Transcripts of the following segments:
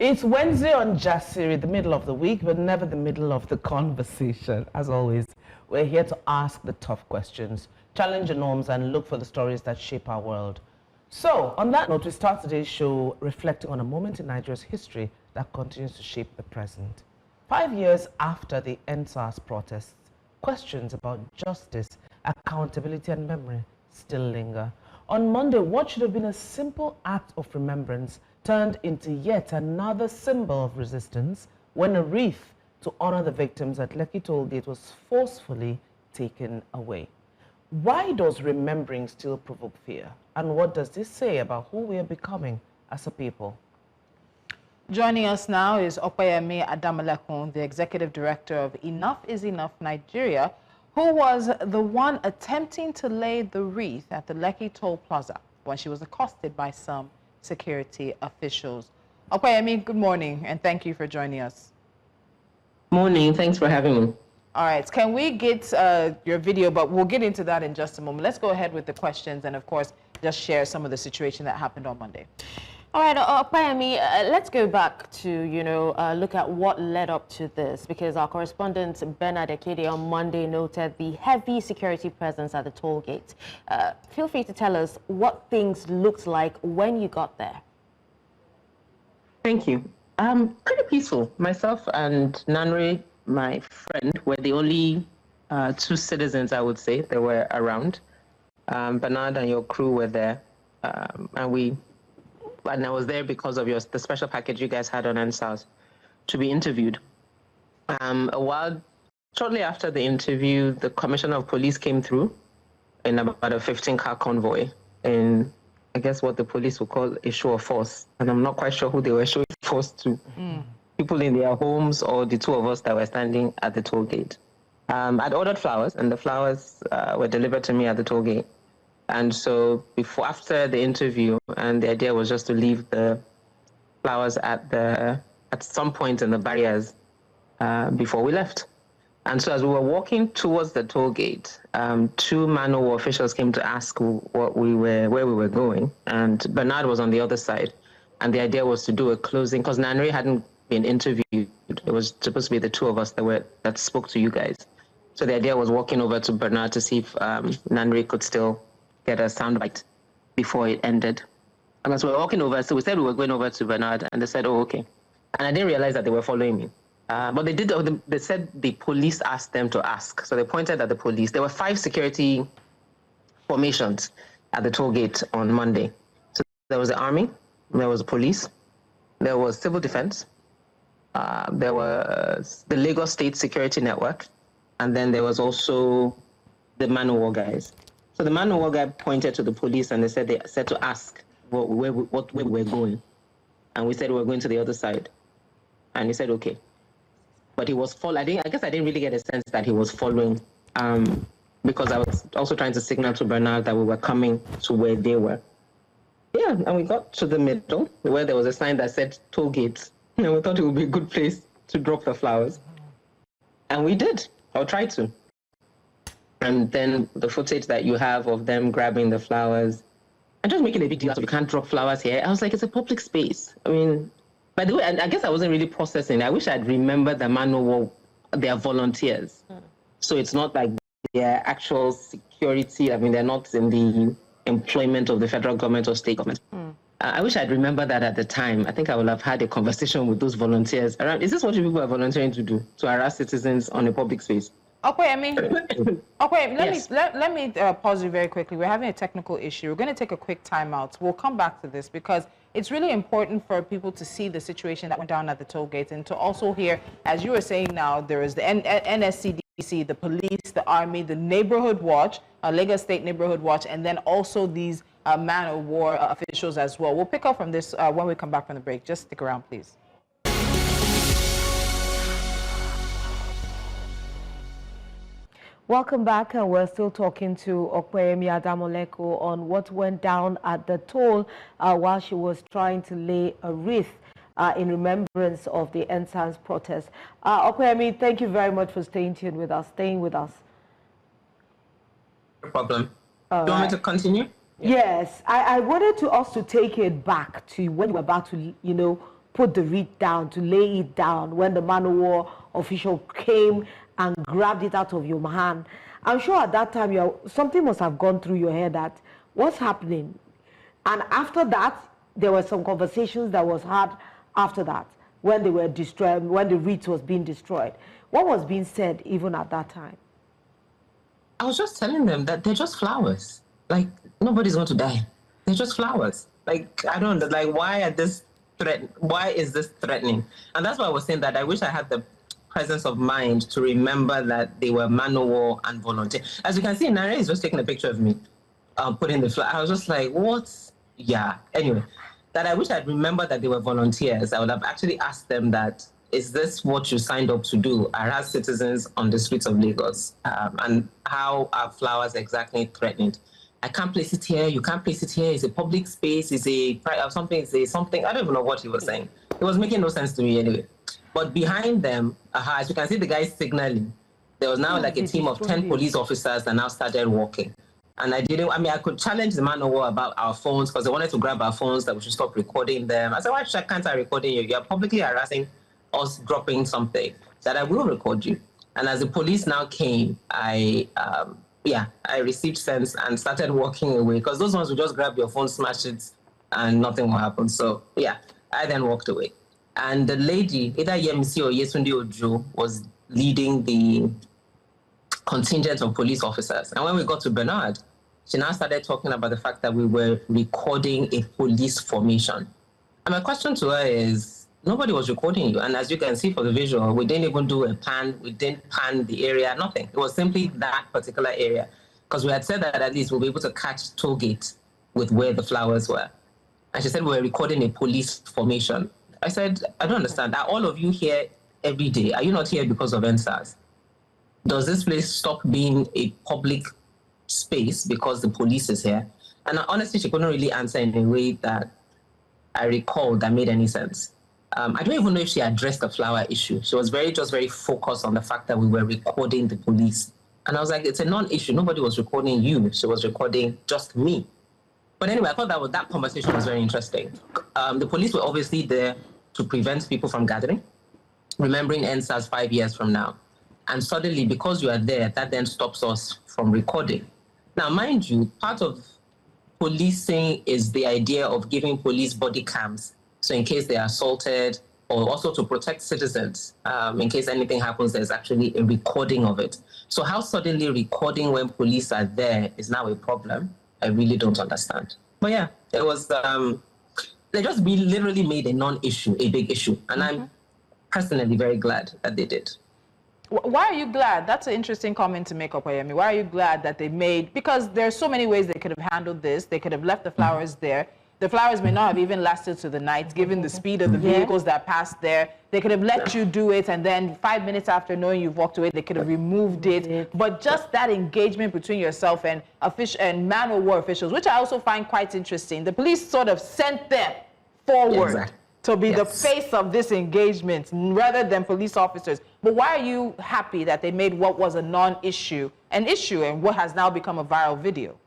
It's Wednesday on Jasiri, the middle of the week, but never the middle of the conversation. As always, we're here to ask the tough questions, challenge the norms, and look for the stories that shape our world. So, on that note, we start today's show reflecting on a moment in Nigeria's history that continues to shape the present. 5 years after the SARS protests, questions about justice, accountability, and memory still linger. On Monday, what should have been a simple act of remembrance turned into yet another symbol of resistance when a wreath to honor the victims at Lekki Tollgate was forcefully taken away. Why does remembering still provoke fear? And what does this say about who we are becoming as a people? Joining us now is Opeyemi Adamolekun, the Executive Director of Enough is Enough Nigeria, who was the one attempting to lay the wreath at the Lekki Toll Plaza when she was accosted by some security officials. Opeyemi, good morning, and thank you for joining us. Morning, thanks for having me. All right, can we get your video, but we'll get into that in just a moment. Let's go ahead with the questions and, of course, just share some of the situation that happened on Monday. All right, Opeyemi, let's go back to, look at what led up to this, because our correspondent Bernard Ekede on Monday noted the heavy security presence at the toll gate. Feel free to tell us what things looked like when you got there. Thank you. Pretty peaceful. Myself and Nanre, my friend, were the only two citizens, I would say, that were around. Bernard and your crew were there, and I was there because of the special package you guys had on SARS to be interviewed. Shortly after the interview, the Commissioner of Police came through in about a 15-car convoy in, I guess, what the police would call a show of force. And I'm not quite sure who they were showing force to. People in their homes or the two of us that were standing at the toll gate. I'd ordered flowers, and the flowers were delivered to me at the toll gate. And so after the interview, and the idea was just to leave the flowers at some point in the barriers before we left. And so as we were walking towards the toll gate, two man-o-war officials came to ask where we were going. And Bernard was on the other side. And the idea was to do a closing, because Nanre hadn't been interviewed. It was supposed to be the two of us that spoke to you guys. So the idea was walking over to Bernard to see if Nanre could still get a soundbite before it ended. And as we were walking over, so we said we were going over to Bernard, and they said, oh, okay. And I didn't realize that they were following me. But they said the police asked them to ask. So they pointed at the police. There were 5 security formations at the toll gate on Monday. So there was the army, there was the police, there was civil defense, there was the Lagos State Security Network, and then there was also the man-o-war guys. So the man-o-war guy pointed to the police, and they said to ask where we were going. And we said we were going to the other side. And he said, okay. But he was following. I guess I didn't really get a sense that he was following because I was also trying to signal to Bernard that we were coming to where they were. Yeah, and we got to the middle where there was a sign that said toll gates. And we thought it would be a good place to drop the flowers. And we did, or tried to. And then the footage that you have of them grabbing the flowers and just making a big deal out of you can't drop flowers here. I was like, it's a public space. I mean, by the way, I guess I wasn't really processing. I wish I'd remembered the man-o-war, they are volunteers. So it's not like they're actual security. I mean, they're not in the employment of the federal government or state government. I wish I'd remembered that at the time. I think I would have had a conversation with those volunteers around. Is this what you people are volunteering to do? To harass citizens on a public space? Okay, let me pause you very quickly. We're having a technical issue. We're going to take a quick timeout. We'll come back to this because it's really important for people to see the situation that went down at the toll gates and to also hear, as you were saying now, there is the NSCDC, the police, the army, the neighborhood watch, Lagos State Neighborhood Watch, and then also these man-o-war officials as well. We'll pick up from this when we come back from the break. Just stick around, please. Welcome back, and we're still talking to Opeyemi Adamolekun on what went down at the toll while she was trying to lay a wreath in remembrance of the SARS protest. Opeyemi, thank you very much for staying with us. No problem. Do you want me to continue? Yes, I wanted us to take it back to when you were about to, put the wreath down, to lay it down when the man of war official came and grabbed it out of your hand. I'm sure at that time something must have gone through your head that, what's happening? And after that, there were some conversations that was had after that, when they were destroyed, when the wreath was being destroyed. What was being said even at that time? I was just telling them that they're just flowers. Like, nobody's going to die. They're just flowers. Like, I don't, like, why is this threatening? And that's why I was saying that I wish I had the presence of mind to remember that they were man of war and volunteer. As you can see, Nare is just taking a picture of me, putting the flag. I was just like, what? Yeah. Anyway, that I wish I'd remembered that they were volunteers. I would have actually asked them that, is this what you signed up to do, harass citizens on the streets of Lagos? And how are flowers exactly threatened? I can't place it here, you can't place it here, it's a public space, it's a something, I don't even know what he was saying. It was making no sense to me anyway. But behind them, as you can see the guys signaling, there was now like a team of 10 police officers that now started walking. And I could challenge the man of war about our phones because they wanted to grab our phones, that we should stop recording them. I said, why can't I recording you? You're publicly harassing us, dropping something, that I will record you. And as the police now came, I received sense and started walking away, because those ones will just grab your phone, smash it, and nothing will happen. So yeah, I then walked away. And the lady, either Yemisi or Yetunde Ojo, was leading the contingent of police officers. And when we got to Bernard, she now started talking about the fact that we were recording a police formation. And my question to her is, nobody was recording you. And as you can see for the visual, we didn't even do a pan, we didn't pan the area, nothing. It was simply that particular area. Because we had said that at least we'll be able to catch Tollgate with where the flowers were. And she said we were recording a police formation. I said, I don't understand. Are all of you here every day? Are you not here because of SARS? Does this place stop being a public space because the police is here? And honestly, she couldn't really answer in a way that I recall that made any sense. I don't even know if she addressed the flower issue. She was just very focused on the fact that we were recording the police. And I was like, it's a non-issue. Nobody was recording you. She was recording just me. But anyway, I thought that conversation was very interesting. The police were obviously there to prevent people from gathering, remembering NSAS 5 years from now. And suddenly, because you are there, that then stops us from recording. Now, mind you, part of policing is the idea of giving police body cams. So in case they are assaulted, or also to protect citizens, in case anything happens, there's actually a recording of it. So how suddenly recording when police are there is now a problem, I really don't understand. But yeah, it was, literally made a non-issue, a big issue. And I'm personally very glad that they did. Why are you glad? That's an interesting comment to make, Opeyemi. Why are you glad that they made, because there are so many ways they could have handled this. They could have left the flowers there. The flowers may not have even lasted to the night, given the speed of the vehicles that passed there. They could have let you do it, and then 5 minutes after knowing you've walked away, they could have removed it. But just that engagement between yourself and man of war officials, which I also find quite interesting. The police sort of sent them forward to be the face of this engagement rather than police officers. But why are you happy that they made what was a non-issue an issue and what has now become a viral video?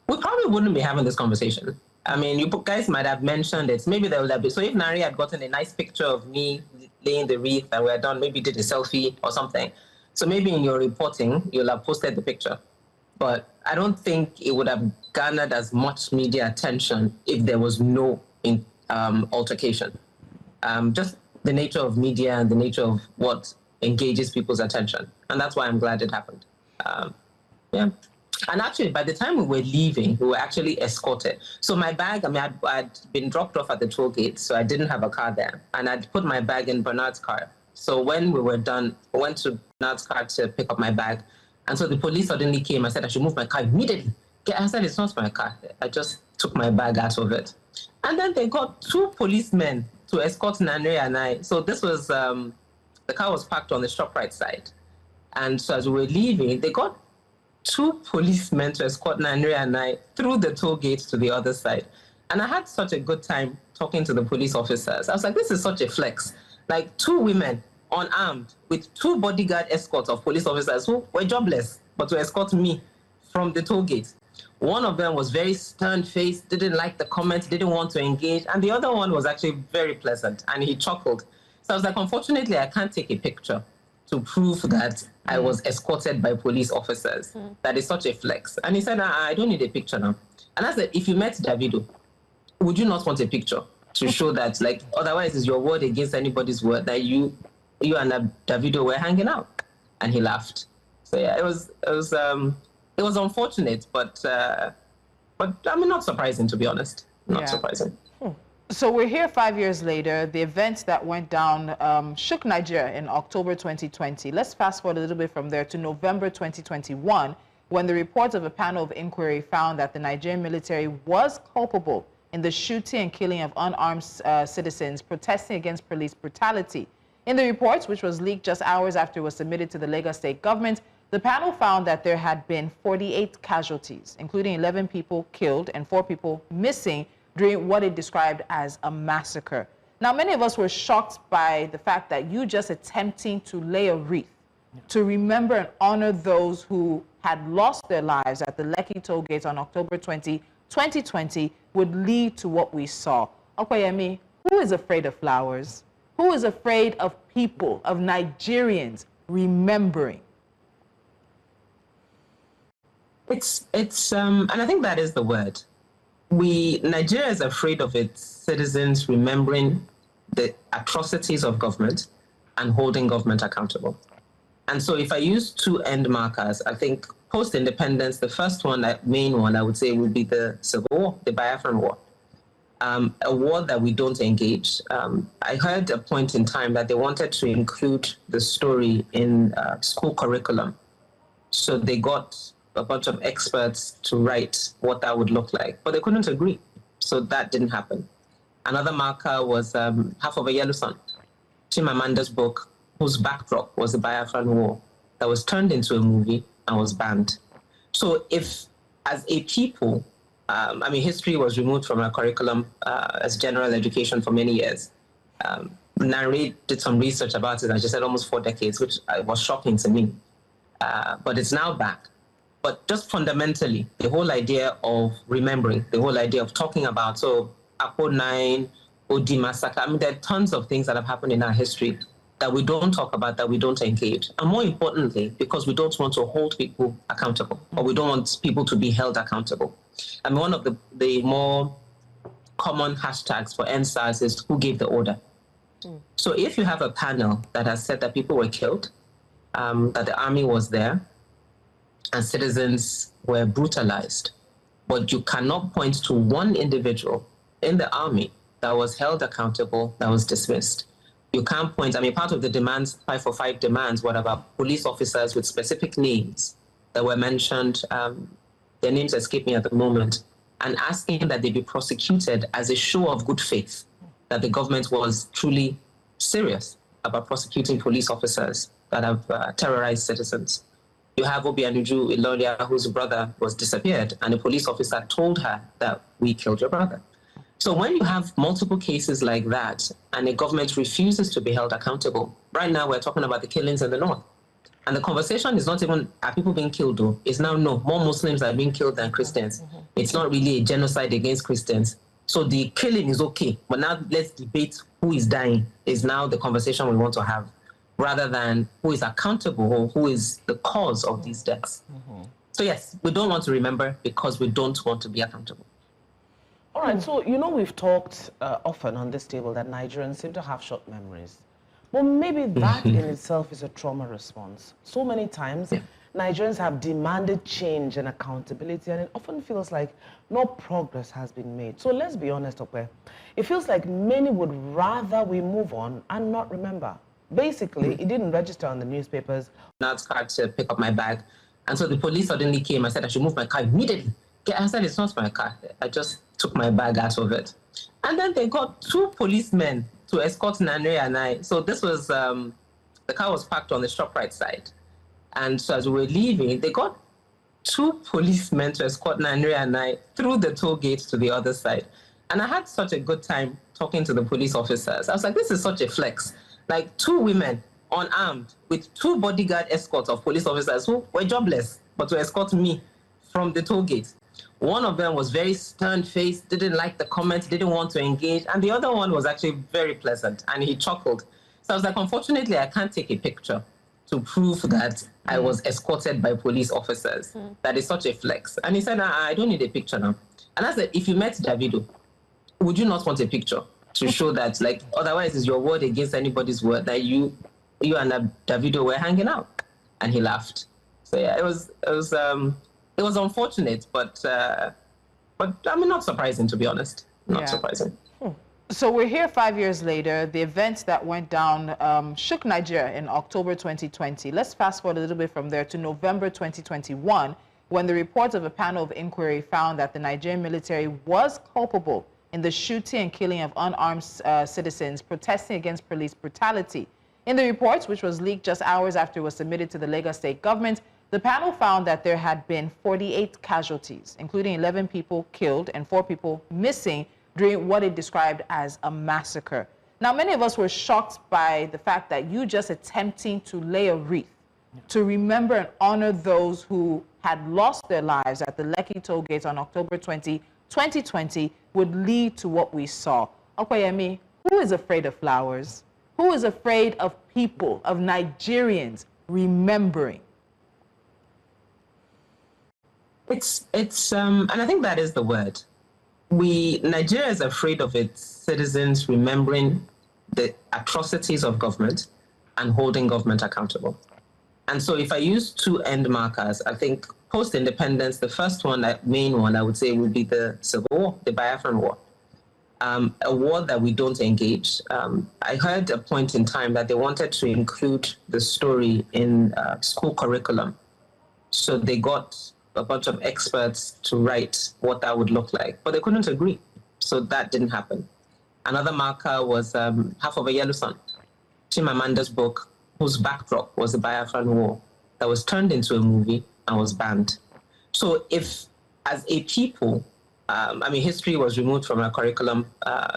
We probably wouldn't be having this conversation. I mean, you guys might have mentioned it. Maybe there would have been. So if Nari had gotten a nice picture of me laying the wreath and we're done, maybe did a selfie or something. So maybe in your reporting, you'll have posted the picture. But I don't think it would have garnered as much media attention if there was no altercation. Just the nature of media and the nature of what engages people's attention. And that's why I'm glad it happened. Yeah. And actually, by the time we were leaving, we were actually escorted. So my bag, I'd been dropped off at the toll gate, so I didn't have a car there. And I'd put my bag in Bernard's car. So when we were done, I went to Bernard's car to pick up my bag. And so the police suddenly came. I said I should move my car immediately. I said, it's not my car. I just took my bag out of it. And then they got 2 policemen to escort Nanre and I. So this was, the car was parked on the ShopRite side. And so as we were leaving, they got 2 policemen to escort Nanre and I through the toll gate to the other side. And I had such a good time talking to the police officers. I was like, this is such a flex. Like 2 women unarmed with 2 bodyguard escorts of police officers who were jobless, but to escort me from the toll gate. One of them was very stern-faced, didn't like the comments, didn't want to engage. And the other one was actually very pleasant, and he chuckled. So I was like, unfortunately, I can't take a picture to prove that I was escorted by police officers. That is such a flex. And he said, I don't need a picture now. And I said, if you met Davido, would you not want a picture to show that, like, otherwise it's your word against anybody's word, that you and Davido were hanging out? And he laughed. So yeah, it was unfortunate, but I mean, not surprising, to be honest. Not surprising. So we're here 5 years later. The events that went down shook Nigeria in October 2020. Let's fast forward a little bit from there to November 2021, when the report of a panel of inquiry found that the Nigerian military was culpable in the shooting and killing of unarmed citizens protesting against police brutality. In the report, which was leaked just hours after it was submitted to the Lagos state government, the panel found that there had been 48 casualties, including 11 people killed and 4 people missing during what it described as a massacre. Now, many of us were shocked by the fact that you just attempting to lay a wreath to remember and honor those who had lost their lives at the Lekki Tollgate on October 20, 2020 would lead to what we saw. Opeyemi, who is afraid of flowers? Who is afraid of people, of Nigerians remembering? And I think that is the word. Nigeria is afraid of its citizens remembering the atrocities of government and holding government accountable. And so if I use 2 end markers, I think post-independence, the first one, that main one, I would say would be the Civil War, the Biafran War. A war that we don't engage. I heard a point in time that they wanted to include the story in school curriculum. So they got a bunch of experts to write what that would look like, but they couldn't agree. So that didn't happen. Another marker was Half of a Yellow Sun, Chimamanda's book, whose backdrop was the Biafran War, that was turned into a movie and was banned. So if, as a people, I mean, history was removed from our curriculum as general education for many years. Nare did some research about it, and she said almost 4 decades, which was shocking to me. But it's now back. But just fundamentally, the whole idea of remembering, the whole idea of talking about, so Apo 9, Odi massacre, I mean, there are tons of things that have happened in our history that we don't talk about, that we don't engage. And more importantly, because we don't want to hold people accountable, or we don't want people to be held accountable. And one of the more common hashtags for SARS is who gave the order. So if you have a panel that has said that people were killed, that the army was there, and citizens were brutalized, but you cannot point to one individual in the army that was held accountable, that was dismissed. You can't point, I mean, part of the demands, 545 demands, what about police officers with specific names that were mentioned, their names escape me at the moment, and asking that they be prosecuted as a show of good faith, that the government was truly serious about prosecuting police officers that have terrorized citizens. You have Opeyemi Adamolekun, whose brother was disappeared, and a police officer told her that we killed your brother. So when you have multiple cases like that, and the government refuses to be held accountable, right now we're talking about the killings in the north. And the conversation is not even, are people being killed though? It's now, no, more Muslims are being killed than Christians. It's not really a genocide against Christians. So the killing is okay, but now let's debate who is dying, is now the conversation we want to have, rather than who is accountable or who is the cause of these deaths. So yes, we don't want to remember because we don't want to be accountable. All right, so you know we've talked often on this table that Nigerians seem to have short memories. Well, maybe that in itself is a trauma response. So many times, Nigerians have demanded change and accountability, and it often feels like no progress has been made. So let's be honest, Ope. It feels like many would rather we move on and not remember. Basically, it didn't register on the newspapers. Now it's hard to pick up my bag. And so the police suddenly came and said I should move my car immediately. I said, it's not my car. I just took my bag out of it. And then they got 2 policemen to escort Nare and I. So this was, the car was parked on the ShopRite side. And so as we were leaving, they got 2 policemen to escort Nare and I through the toll gate to the other side. And I had such a good time talking to the police officers. I was like, this is such a flex. Like 2 women unarmed with 2 bodyguard escorts of police officers who were jobless, but to escort me from the toll gate. One of them was very stern-faced, didn't like the comments, didn't want to engage. And the other one was actually very pleasant, and he chuckled. So I was like, unfortunately, I can't take a picture to prove that I was escorted by police officers. That is such a flex. And he said, I don't need a picture now. And I said, if you met Davido, would you not want a picture to show that, like, otherwise it's your word against anybody's word, that you and Davido were hanging out? And he laughed. So yeah, it was unfortunate, but I mean, not surprising, to be honest. Not surprising. So we're here 5 years later. The events that went down shook Nigeria in October 2020. Let's fast forward a little bit from there to November 2021, when the report of a panel of inquiry found that the Nigerian military was culpable in the shooting and killing of unarmed citizens protesting against police brutality. In the report, which was leaked just hours after it was submitted to the Lagos state government, the panel found that there had been 48 casualties, including 11 people killed and 4 people missing during what it described as a massacre. Now, many of us were shocked by the fact that you just attempting to lay a wreath to remember and honor those who had lost their lives at the Lekki Tollgate on October 20, 2020 would lead to what we saw. Opeyemi, who is afraid of flowers? Who is afraid of people, of Nigerians remembering? It's and I think that is the word. Nigeria is afraid of its citizens remembering the atrocities of government and holding government accountable. And so if I use 2 end markers, I think post-independence, the first one, that main one, I would say would be the Civil War, the Biafran War. A war that we don't engage. I heard a point in time that they wanted to include the story in school curriculum. So they got a bunch of experts to write what that would look like, but they couldn't agree. So that didn't happen. Another marker was Half of a Yellow Sun, Chimamanda's book, whose backdrop was the Biafran War, that was turned into a movie and was banned. So if, as a people, I mean, history was removed from our curriculum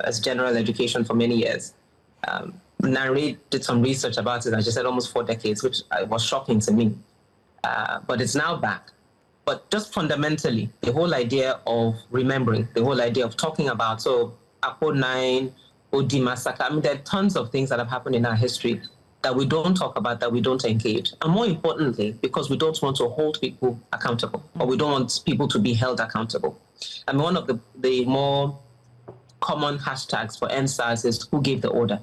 as general education for many years. Nare did some research about it, and she said almost 4 decades, which was shocking to me. But it's now back. But just fundamentally, the whole idea of remembering, the whole idea of talking about, so Apo 9, Odi massacre, I mean, there are tons of things that have happened in our history that we don't talk about, that we don't engage. And more importantly, because we don't want to hold people accountable, or we don't want people to be held accountable. And one of the more common hashtags for SARS is who gave the order.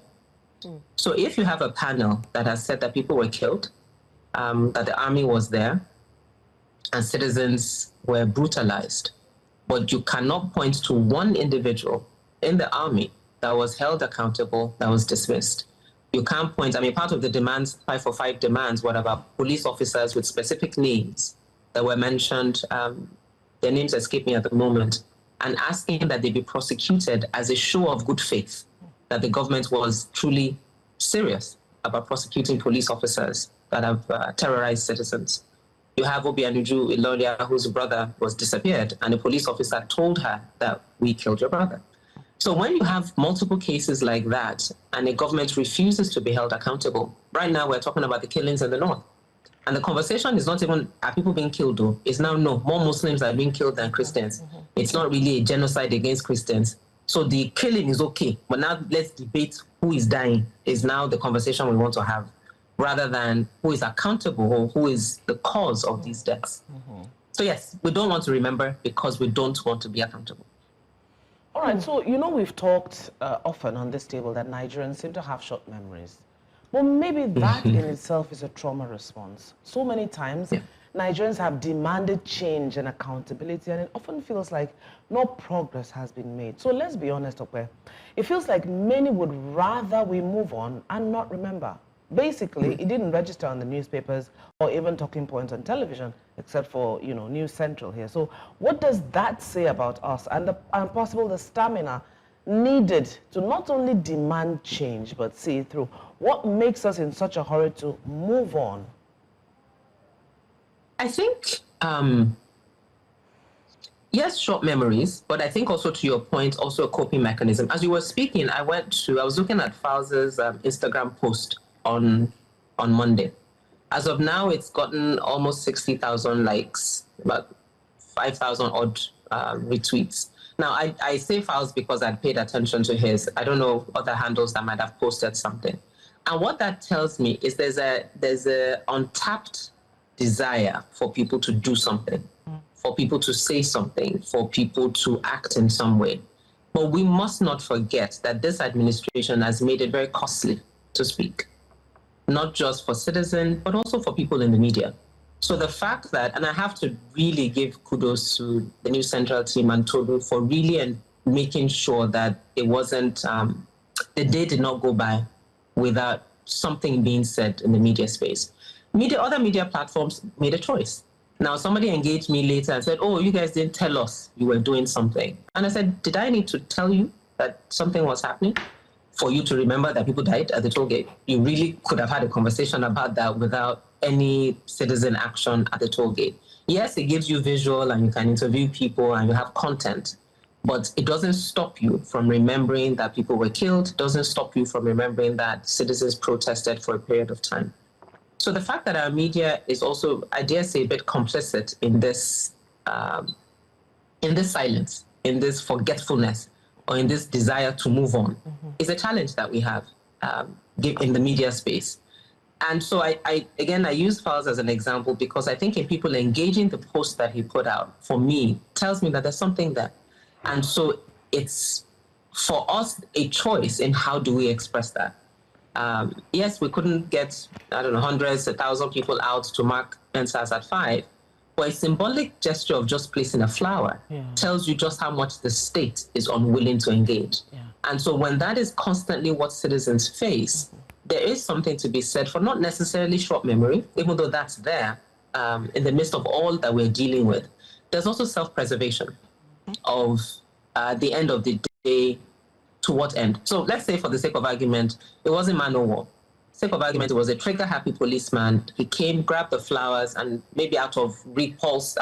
So if you have a panel that has said that people were killed, that the army was there, and citizens were brutalized, but you cannot point to one individual in the army that was held accountable, that was dismissed. You can't point, I mean, part of the demands, 545 demands, what about police officers with specific names that were mentioned, their names escape me at the moment, and asking that they be prosecuted as a show of good faith, that the government was truly serious about prosecuting police officers that have terrorized citizens. You have Opeyemi Adamolekun, whose brother was disappeared, and a police officer told her that we killed your brother. So when you have multiple cases like that, and the government refuses to be held accountable, right now we're talking about the killings in the north. And the conversation is not even, are people being killed though? It's now, no, more Muslims are being killed than Christians. It's not really a genocide against Christians. So the killing is okay, but now let's debate who is dying, is now the conversation we want to have, rather than who is accountable or who is the cause of these deaths. So yes, we don't want to remember because we don't want to be accountable. All right, so you know we've talked often on this table that Nigerians seem to have short memories. Well, maybe that in itself is a trauma response. So many times, Nigerians have demanded change and accountability, and it often feels like no progress has been made. So let's be honest, Ope. It feels like many would rather we move on and not remember. Basically, it didn't register on the newspapers or even talking points on television, except for, you know, News Central here. So what does that say about us and the stamina needed to not only demand change, but see it through? What makes us in such a hurry to move on? I think, yes, short memories, but I think also, to your point, also a coping mechanism. As you were speaking, I was looking at Fowls's Instagram post on Monday. As of now, it's gotten almost 60,000 likes, about 5,000 odd retweets. Now, I say Files because I'd paid attention to his. I don't know other handles that might have posted something. And what that tells me is there's a untapped desire for people to do something, for people to say something, for people to act in some way. But we must not forget that this administration has made it very costly to speak, not just for citizens, but also for people in the media. So the fact that, and I have to really give kudos to the new central team and Toru for really making sure that it wasn't, the day did not go by without something being said in the media space. Other media platforms made a choice. Now, somebody engaged me later and said, oh, you guys didn't tell us you were doing something. And I said, did I need to tell you that something was happening for you to remember that people died at the toll gate? You really could have had a conversation about that without any citizen action at the toll gate. Yes, it gives you visual and you can interview people and you have content, but it doesn't stop you from remembering that people were killed. It doesn't stop you from remembering that citizens protested for a period of time. So the fact that our media is also, I dare say, a bit complicit in this silence, in this forgetfulness, or in this desire to move on, is a challenge that we have in the media space. And so I use Files as an example because I think in people engaging the post that he put out, for me, tells me that there's something there. And so it's, for us, a choice in how do we express that. Yes, we couldn't get, hundreds, 1,000 people out to mark NSAS at 5, but a symbolic gesture of just placing a flower tells you just how much the state is unwilling to engage. Yeah. And so when that is constantly what citizens face, there is something to be said for not necessarily short memory, even though that's there in the midst of all that we're dealing with. There's also self-preservation of the end of the day. To what end? So let's say, for the sake of argument, it wasn't man o' war. Sake of argument, it was a trigger-happy policeman. He came, grabbed the flowers, and maybe out of impulse,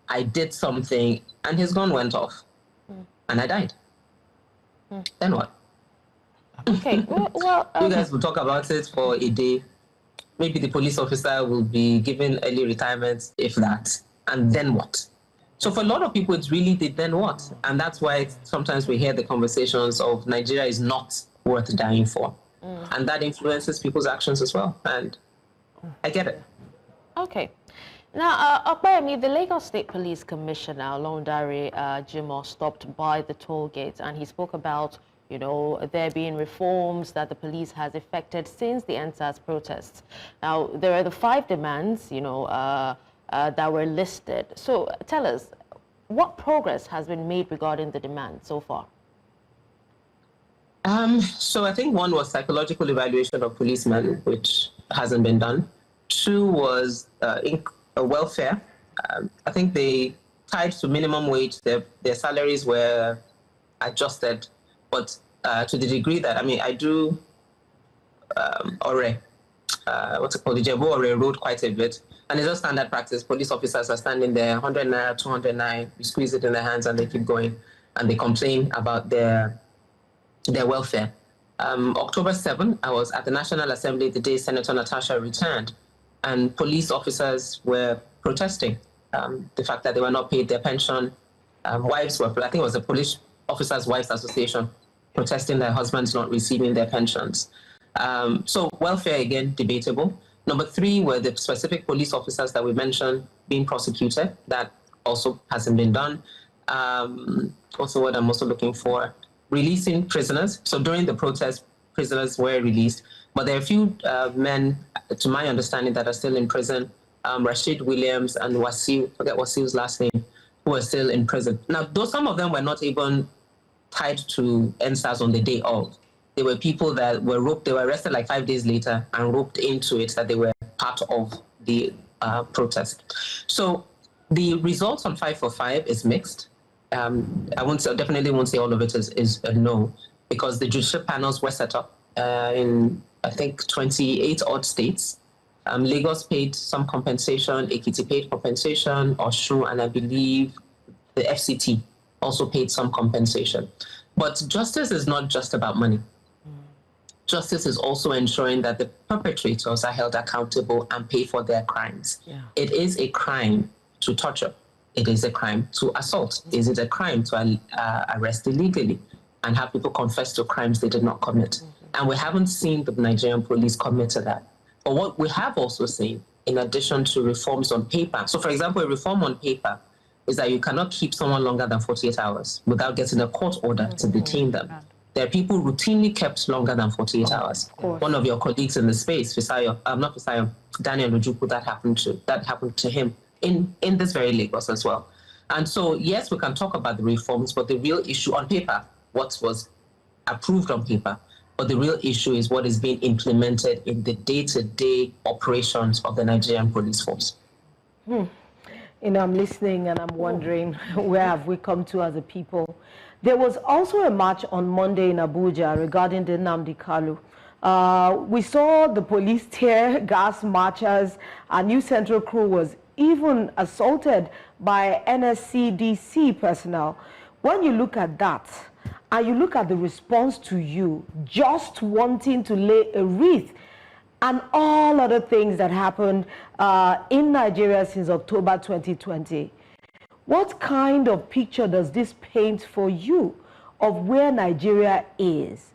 I did something, and his gun went off, and I died. Then what? Okay, well you guys will talk about it for a day. Maybe the police officer will be given early retirement, if that, and then what? So for a lot of people, it's really the then what? And that's why sometimes we hear the conversations of Nigeria is not worth dying for. And that influences people's actions as well. And I get it. Okay. Now, Opeyemi, the Lagos State Police Commissioner, Olondare Jimoh, stopped by the toll gate, and he spoke about, there being reforms that the police has effected since the NSAS protests. Now, there are the 5 demands, that were listed. So tell us, what progress has been made regarding the demand so far? So I think 1 was psychological evaluation of policemen, which hasn't been done. 2 was welfare. I think they tied to minimum wage. Their salaries were adjusted, but to the degree that, I do what's it called? The Jebu Road quite a bit. And it's just standard practice. Police officers are standing there, 100 naira, 200 naira, you squeeze it in their hands and they keep going. And they complain about their welfare. October 7, I was at the National Assembly the day Senator Natasha returned, and police officers were protesting the fact that they were not paid their pension. Wives were, I think it was the Police Officers' Wives Association, protesting their husbands not receiving their pensions. So welfare, again, debatable. Number 3 were the specific police officers that we mentioned being prosecuted. That also hasn't been done. Also, what I'm also looking for, releasing prisoners. So during the protest, prisoners were released, but there are a few men, to my understanding, that are still in prison. Rashid Williams and Wasil, forget Wasil's last name, who are still in prison. Now, though some of them were not even tied to NSAS on the day of, they were people that were roped, they were arrested like 5 days later and roped into it, that they were part of the protest. So the results on 5 for 5 is mixed. I definitely won't say all of it is a no, because the judicial panels were set up in, I think, 28 odd states. Lagos paid some compensation, Ekiti paid compensation, Osun, and I believe the FCT also paid some compensation. But justice is not just about money. Justice is also ensuring that the perpetrators are held accountable and pay for their crimes. Yeah. It is a crime to torture. it is a crime to assault? Is it a crime to arrest illegally and have people confess to crimes they did not commit? And we haven't seen the Nigerian police commit to that. But what we have also seen, in addition to reforms on paper, so for example, a reform on paper is that you cannot keep someone longer than 48 hours without getting a court order to detain them. There are people routinely kept longer than 48 hours. One of your colleagues in the space, Daniel Ojukwu, that happened to him in this very Lagos as well. And so, yes, we can talk about the reforms, but the real issue on paper, what was approved on paper, but the real issue is what is being implemented in the day-to-day operations of the Nigerian police force. You know, I'm listening and I'm wondering, where have we come to as a people? There was also a march on Monday in Abuja regarding the Nnamdi Kalu. We saw the police tear gas marchers. A new central crew was even assaulted by NSCDC personnel. When you look at that, and you look at the response to you, just wanting to lay a wreath, and all other things that happened in Nigeria since October 2020. What kind of picture does this paint for you of where Nigeria is?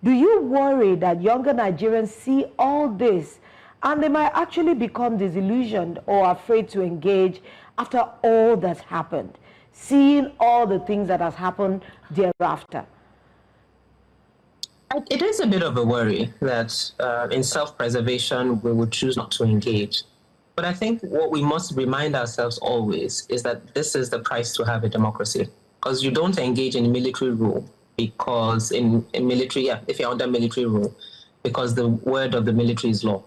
Do you worry that younger Nigerians see all this and they might actually become disillusioned or afraid to engage after all that's happened, seeing all the things that has happened thereafter? It is a bit of a worry that in self-preservation, we would choose not to engage. But I think what we must remind ourselves always is that this is the price to have a democracy. Because you don't engage in military rule, because in military, if you're under military rule, because the word of the military is law.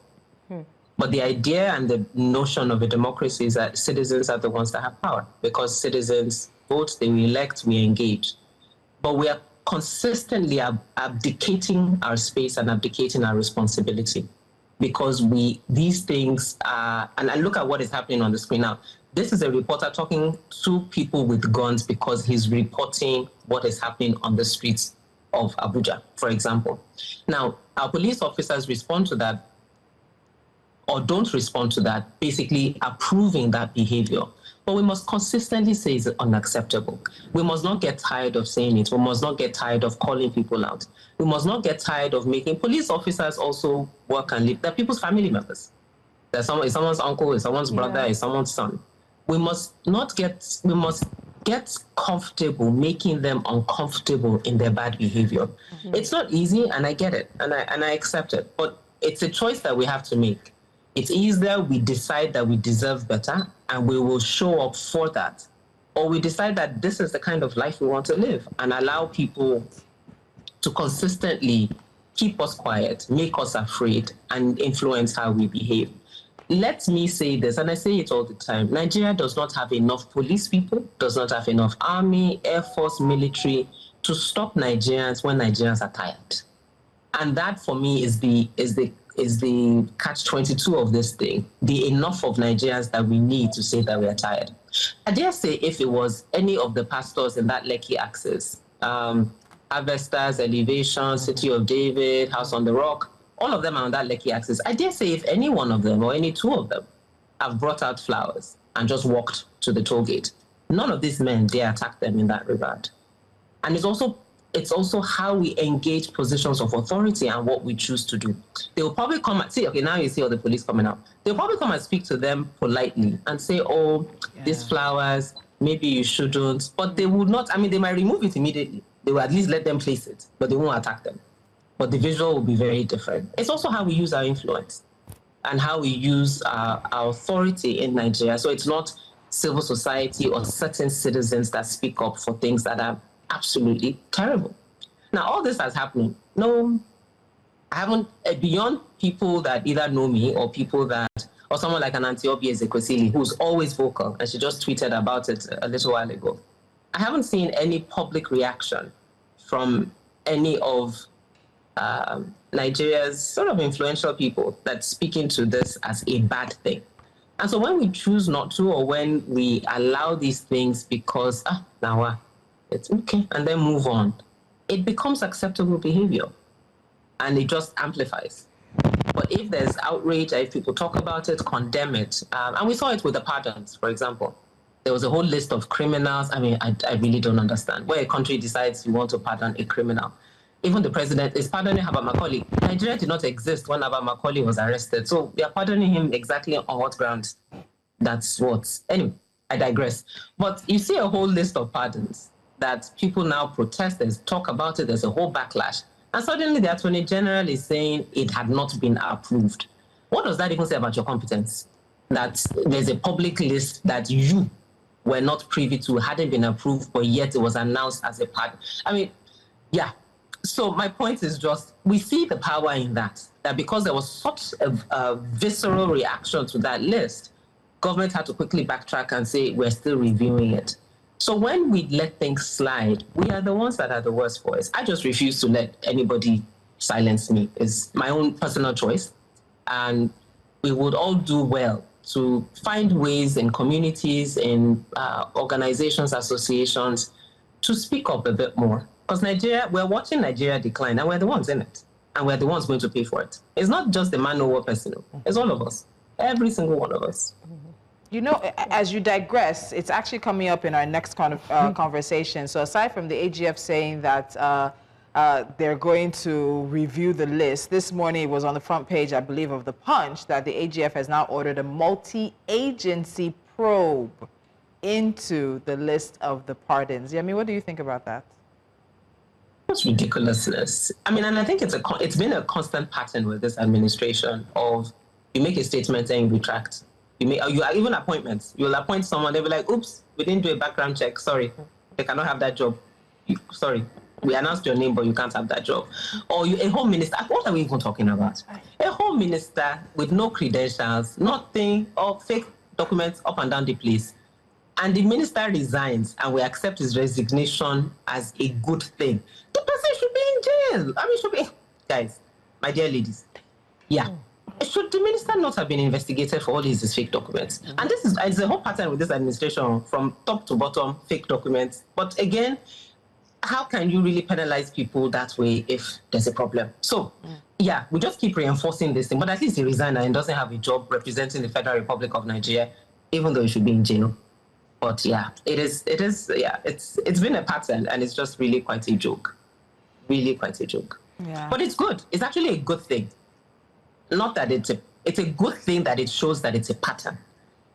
But the idea and the notion of a democracy is that citizens are the ones that have power. Because citizens vote, they elect, we engage. But we are consistently abdicating our space and abdicating our responsibility, because these things are, and I look at what is happening on the screen now. This is a reporter talking to people with guns because he's reporting what is happening on the streets of Abuja, for example. Now, our police officers respond to that or don't respond to that, basically approving that behavior. But we must consistently say it's unacceptable. We must not get tired of saying it. We must not get tired of calling people out. We must not get tired of making police officers also work and live. They're people's family members. It's someone's uncle, it's someone's brother, it's someone's son. We must get comfortable making them uncomfortable in their bad behavior. It's not easy, and I get it, and I accept it. But it's a choice that we have to make. It's either we decide that we deserve better and we will show up for that, or we decide that this is the kind of life we want to live and allow people to consistently keep us quiet, make us afraid, and influence how we behave. Let me say this, and I say it all the time. Nigeria does not have enough police people, does not have enough army, air force, military to stop Nigerians when Nigerians are tired. And that for me is the catch-22 of this thing, the enough of Nigerians that we need to say that we are tired. I dare say if it was any of the pastors in that Lekki axis, Harvesters, Elevation, City of David, House on the Rock, all of them are on that Lekki axis. I dare say if any one of them or any two of them have brought out flowers and just walked to the toll gate, none of these men dare attack them in that regard. And it's also how we engage positions of authority and what we choose to do. They will probably come and say, okay, now you see all the police coming out. They'll probably come and speak to them politely and say, oh, these flowers, maybe you shouldn't. But they would not, they might remove it immediately. They will at least let them place it, but they won't attack them. But the visual will be very different. It's also how we use our influence and how we use our authority in Nigeria. So it's not civil society or certain citizens that speak up for things that are absolutely terrible. Now, all this has happened. No, I haven't, beyond people that either know me or people that, or someone like an Antiope Ezekwesili, who's always vocal, and she just tweeted about it a little while ago. I haven't seen any public reaction from any of Nigeria's sort of influential people that's speaking to this as a bad thing. And so when we choose not to, or when we allow these things because, it's okay, and then move on, it becomes acceptable behavior and it just amplifies. But if there's outrage, if people talk about it, condemn it, and we saw it with the pardons, for example. there was a whole list of criminals. I mean, I really don't understand. Where a country decides you want to pardon a criminal. Even the president is pardoning Abba Macaulay. Nigeria did not exist when Abba Macaulay was arrested. So we are pardoning him exactly on what grounds? That's what. Anyway, I digress. But you see a whole list of pardons that people now protest, there's talk about it, there's a whole backlash. And suddenly the Attorney General is saying it had not been approved. What does that even say about your competence? That there's a public list that you were not privy to, hadn't been approved, but yet it was announced as a pardon. I mean, yeah. So my point is just, we see the power in that because there was such a visceral reaction to that list, government had to quickly backtrack and say, we're still reviewing it. So when we let things slide, we are the ones that are the worst for it. I just refuse to let anybody silence me. It's my own personal choice. And we would all do well to find ways in communities, in organizations, associations, to speak up a bit more. Because Nigeria, we're watching Nigeria decline, and we're the ones in it. And we're the ones going to pay for it. It's not just the man or person. It's all of us. Every single one of us. You know, as you digress, it's actually coming up in our next conversation. So aside from the AGF saying that they're going to review the list, this morning it was on the front page, I believe, of The Punch, that the AGF has now ordered a multi-agency probe into the list of the pardons. I mean, what do you think about that? It's ridiculousness. I mean, and I think it's been a constant pattern with this administration of you make a statement and you retract. You even appointments. You'll appoint someone, they'll be like, oops, we didn't do a background check. Sorry, they cannot have that job. Sorry, we announced your name, but you can't have that job. Or a home minister. What are we even talking about? A home minister with no credentials, nothing, or fake documents up and down the place. And the minister resigns and we accept his resignation as a good thing. The person should be in jail. I mean, should be. Guys, my dear ladies, yeah. Should the minister not have been investigated for all his fake documents? And this is it's a whole pattern with this administration, from top to bottom, fake documents. But again, how can you really penalize people that way if there's a problem? So, yeah, we just keep reinforcing this thing. But at least he resigned and doesn't have a job representing the Federal Republic of Nigeria, even though he should be in jail. But yeah, it's been a pattern, and it's just really quite a joke. Really quite a joke. Yeah. But it's good. It's actually a good thing. Not that it's a good thing that it shows that it's a pattern,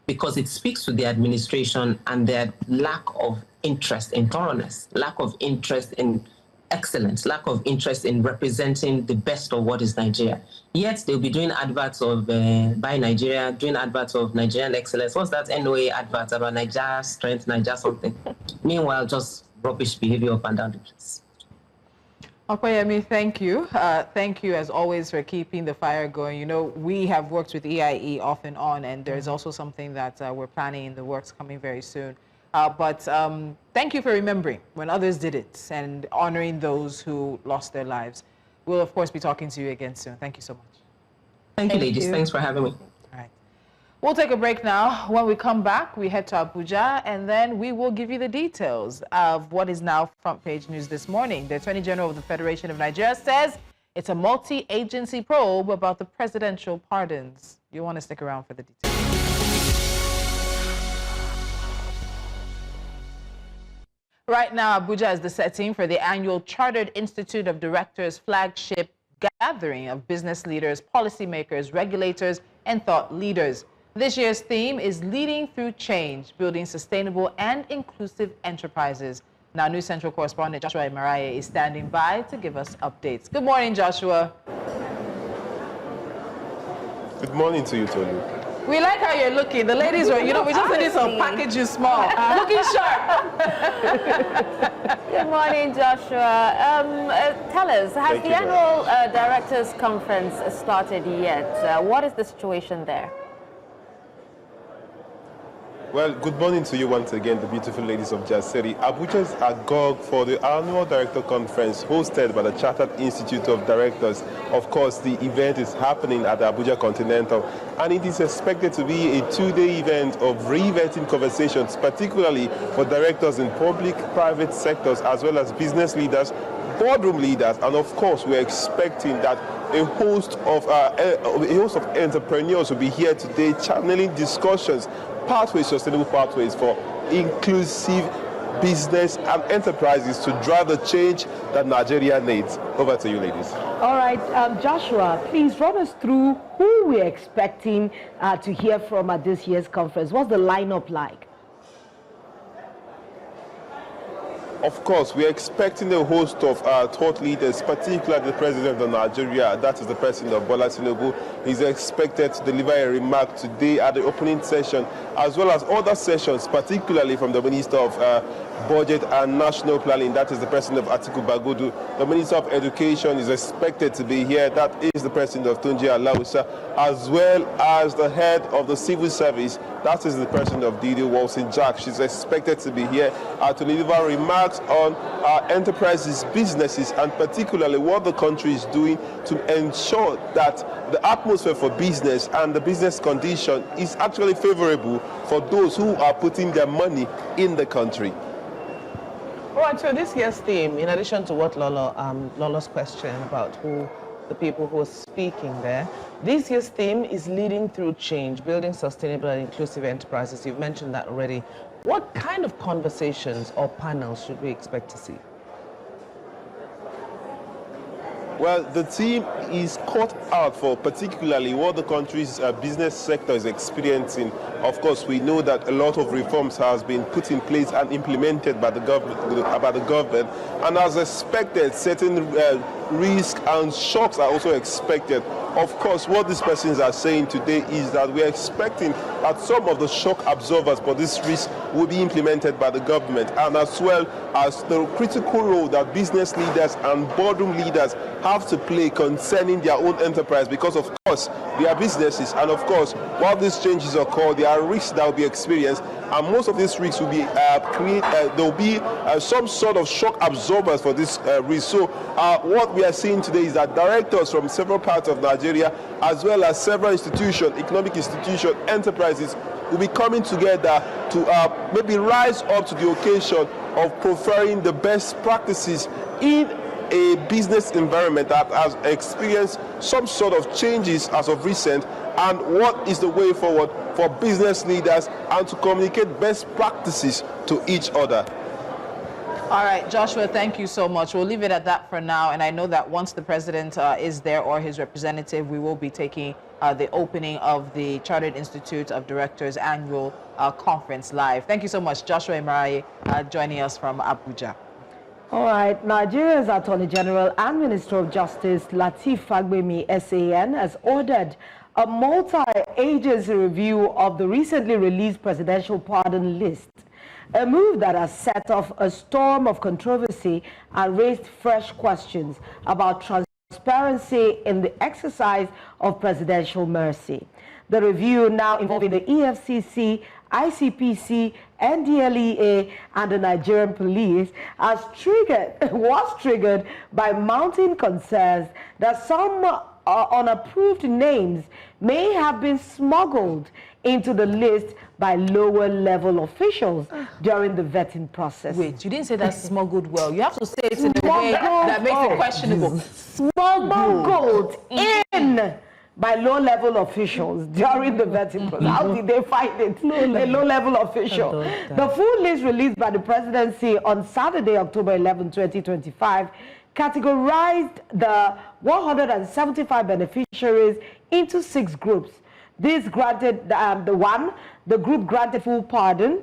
because it speaks to the administration and their lack of interest in thoroughness, lack of interest in excellence, lack of interest in representing the best of what is Nigeria. Yet they'll be doing adverts of Buy Nigeria, doing adverts of Nigerian excellence. What's that NOA advert about Nigeria strength, Nigeria something? Meanwhile, just rubbish behavior up and down the place. Opeyemi, thank you. Thank you, as always, for keeping the fire going. You know, we have worked with EIE off and on, and there's also something that we're planning in the works coming very soon. But thank you for remembering when others did it and honoring those who lost their lives. We'll, of course, be talking to you again soon. Thank you so much. Thank you, ladies. Thanks for having me. All right. We'll take a break now. When we come back, we head to Abuja, and then we will give you the details of what is now front page news this morning. The Attorney General of the Federation of Nigeria says it's a multi-agency probe about the presidential pardons. You want to stick around for the details. Right now, Abuja is the setting for the annual Chartered Institute of Directors flagship gathering of business leaders, policymakers, regulators, and thought leaders. This year's theme is Leading Through Change, Building Sustainable and Inclusive Enterprises. Now, News Central correspondent Joshua Imaraye is standing by to give us updates. Good morning, Joshua. Good morning to you, Tolu. We like how you're looking. The ladies were, we just need some package you small. Looking sharp. Good morning, Joshua. Tell us, has the annual Directors Conference started yet? What is the situation there? Well, good morning to you once again, the beautiful ladies of Jasiri. Abuja is agog for the annual Director Conference hosted by the Chartered Institute of Directors. Of course, the event is happening at the Abuja Continental, and it is expected to be a two-day event of re-vetting conversations, particularly for directors in public, private sectors, as well as business leaders, boardroom leaders, and of course, we're expecting that a host of entrepreneurs will be here today channeling discussions, sustainable pathways for inclusive business and enterprises to drive the change that Nigeria needs. Over to you, ladies. All right, Joshua, please run us through who we're expecting to hear from at this year's conference. What's the lineup like? Of course, we are expecting a host of thought leaders, particularly the President of Nigeria, that is the President of Bola Tinubu. He's expected to deliver a remark today at the opening session, as well as other sessions, particularly from the Minister of Budget and National Planning, that is the President of Adeleru-Balogun. The Minister of Education is expected to be here, that is the President of Tunji Alausa, as well as the head of the Civil Service, that is the President of Didi Wilson Jack. She's expected to be here to deliver remarks on enterprises, businesses, and particularly what the country is doing to ensure that the atmosphere for business and the business condition is actually favorable for those who are putting their money in the country. All right, so this year's theme, in addition to what Lolo's question about who the people who are speaking there, this year's theme is leading through change, building sustainable and inclusive enterprises. You've mentioned that already. What kind of conversations or panels should we expect to see? Well, the team is caught out for particularly what the country's business sector is experiencing. Of course, we know that a lot of reforms has been put in place and implemented by the government, and as expected, certain risks and shocks are also expected. Of course, what these persons are saying today is that we are expecting that some of the shock absorbers for this risk will be implemented by the government, and as well as the critical role that business leaders and boardroom leaders have to play concerning their own enterprise, because of course they are businesses, and of course while these changes occur, there are risks that will be experienced, and most of these risks will be there will be some sort of shock absorbers for this risk. So what we are seeing today is that directors from several parts of Nigeria, as well as several institutions, economic institutions, enterprises, will be coming together to maybe rise up to the occasion of preferring the best practices in a business environment that has experienced some sort of changes as of recent, and what is the way forward for business leaders and to communicate best practices to each other. All right, Joshua, thank you so much. We'll leave it at that for now. And I know that once the president is there or his representative, we will be taking the opening of the Chartered Institute of Directors annual conference live. Thank you so much, Joshua Imaraye, joining us from Abuja. All right, Nigeria's Attorney General and Minister of Justice Lateef Fagbemi, SAN, has ordered a multi-agency review of the recently released presidential pardon list, a move that has set off a storm of controversy and raised fresh questions about transparency in the exercise of presidential mercy. The review, now involving the EFCC, ICPC, NDLEA, and the Nigerian police, was triggered by mounting concerns that some unapproved names may have been smuggled into the list by lower level officials during the vetting process. Wait, you didn't say that smuggled well. You have to say it in a way that makes it questionable. Smuggled in by low-level officials during the vetting process. How did they find it? A low-level official. The full list released by the presidency on Saturday, October 11, 2025, categorized the 175 beneficiaries into 6 groups. This granted the group granted full pardon,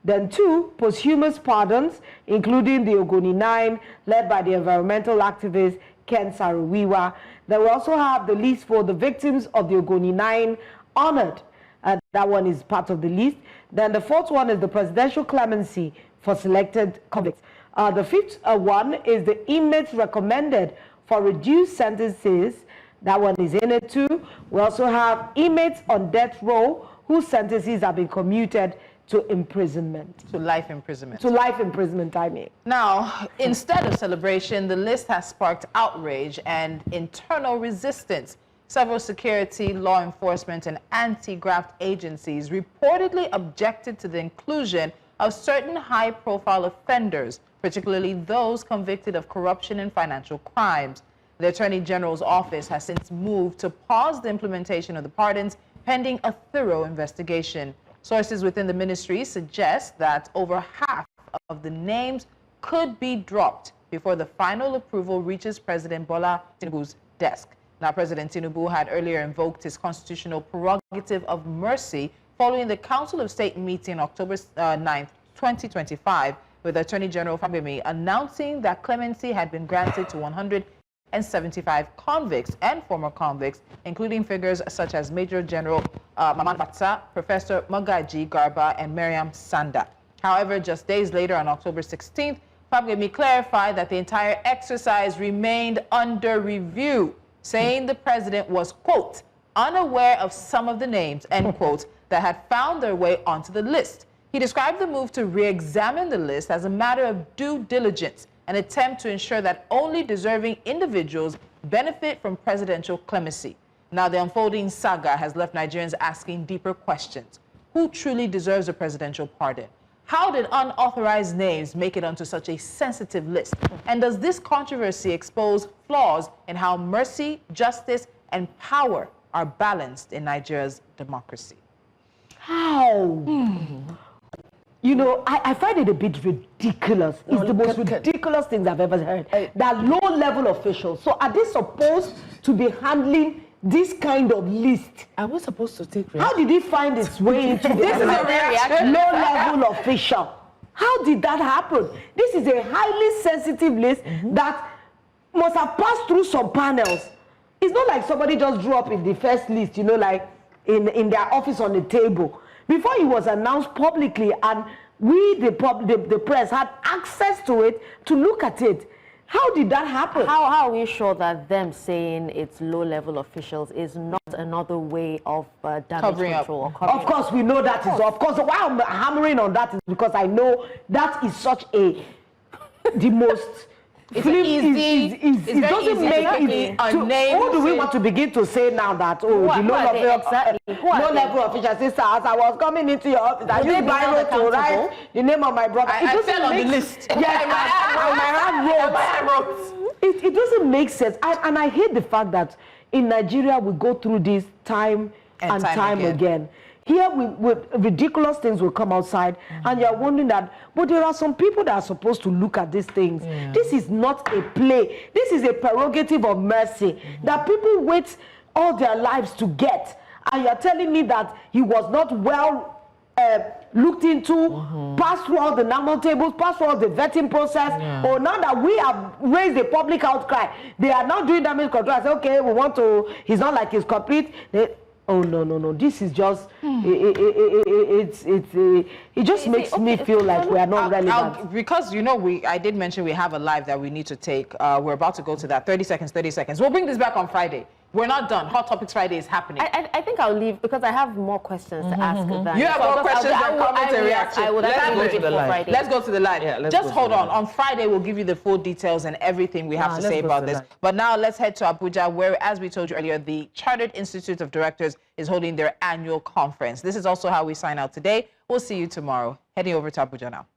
then 2 posthumous pardons, including the Ogoni 9, led by the environmental activist Ken Saro-Wiwa. Then we also have the list for the victims of the Ogoni 9 honored. That one is part of the list. Then the 4th one is the presidential clemency for selected convicts. The 5th one is the inmates recommended for reduced sentences. That one is in it too. We also have inmates on death row whose sentences have been commuted to imprisonment. To life imprisonment. To life imprisonment, I mean. Now, instead of celebration, the list has sparked outrage and internal resistance. Several security, law enforcement, and anti-graft agencies reportedly objected to the inclusion of certain high-profile offenders, particularly those convicted of corruption and financial crimes. The Attorney General's office has since moved to pause the implementation of the pardons pending a thorough investigation. Sources within the ministry suggest that over half of the names could be dropped before the final approval reaches President Bola Tinubu's desk. Now, President Tinubu had earlier invoked his constitutional prerogative of mercy following the Council of State meeting October 9th, 2025, with Attorney General Opeyemi announcing that clemency had been granted to 175 convicts and former convicts, including figures such as Major General Maman Batsa, Professor Magaji Garba, and Miriam Sanda. However, just days later, on October 16th, Opeyemi clarified that the entire exercise remained under review, saying the president was, quote, unaware of some of the names, end quote, that had found their way onto the list. He described the move to re-examine the list as a matter of due diligence, an attempt to ensure that only deserving individuals benefit from presidential clemency. Now, the unfolding saga has left Nigerians asking deeper questions. Who truly deserves a presidential pardon? How did unauthorized names make it onto such a sensitive list? And does this controversy expose flaws in how mercy, justice, and power are balanced in Nigeria's democracy? How? You know, I find it a bit ridiculous. It's the most ridiculous things I've ever heard. That low-level officials. So are they supposed to be handling this kind of list? Are we supposed to take reaction? How did it find its way into This is a reaction. low-level official? How did that happen? This is a highly sensitive list that must have passed through some panels. It's not like somebody just drew up in the first list, you know, like in their office on the table. Before it was announced publicly, and we, the press, had access to it to look at it. How did that happen? How are we sure that them saying it's low-level officials is not another way of damage Covering control? up. Of course, we know that is. Of course, why I'm hammering on that is because I know that is such the most. It's easy. It doesn't make it. Who do we want to begin to say now that the low-level official sister, as I was coming into your office, I used Bible to write the name of my brother. I fell on the list. Yes, my hand wrote. It doesn't make sense, and I hate the fact that in Nigeria we go through this time and time again. Here, with ridiculous things will come outside, and you're wondering that, but there are some people that are supposed to look at these things. This is not a play. This is a prerogative of mercy that people wait all their lives to get. And you're telling me that he was not well looked into, passed through all the normal tables, passed through all the vetting process. Or now that we have raised a public outcry, they are now doing damage control. I say, okay, we want to, he's not like he's complete. Oh no! This is just it just makes me feel like we are not relevant. Because you know I did mention we have a live that we need to take. We're about to go to that. 30 seconds. We'll bring this back on Friday. We're not done. Hot Topics Friday is happening. I think I'll leave because I have more questions to ask. You have more questions and comments and reactions. Let's go to the live. Yeah, just hold on. On Friday, we'll give you the full details and everything we have to say about this. But now let's head to Abuja, where, as we told you earlier, the Chartered Institute of Directors is holding their annual conference. This is also how we sign out today. We'll see you tomorrow. Heading over to Abuja now.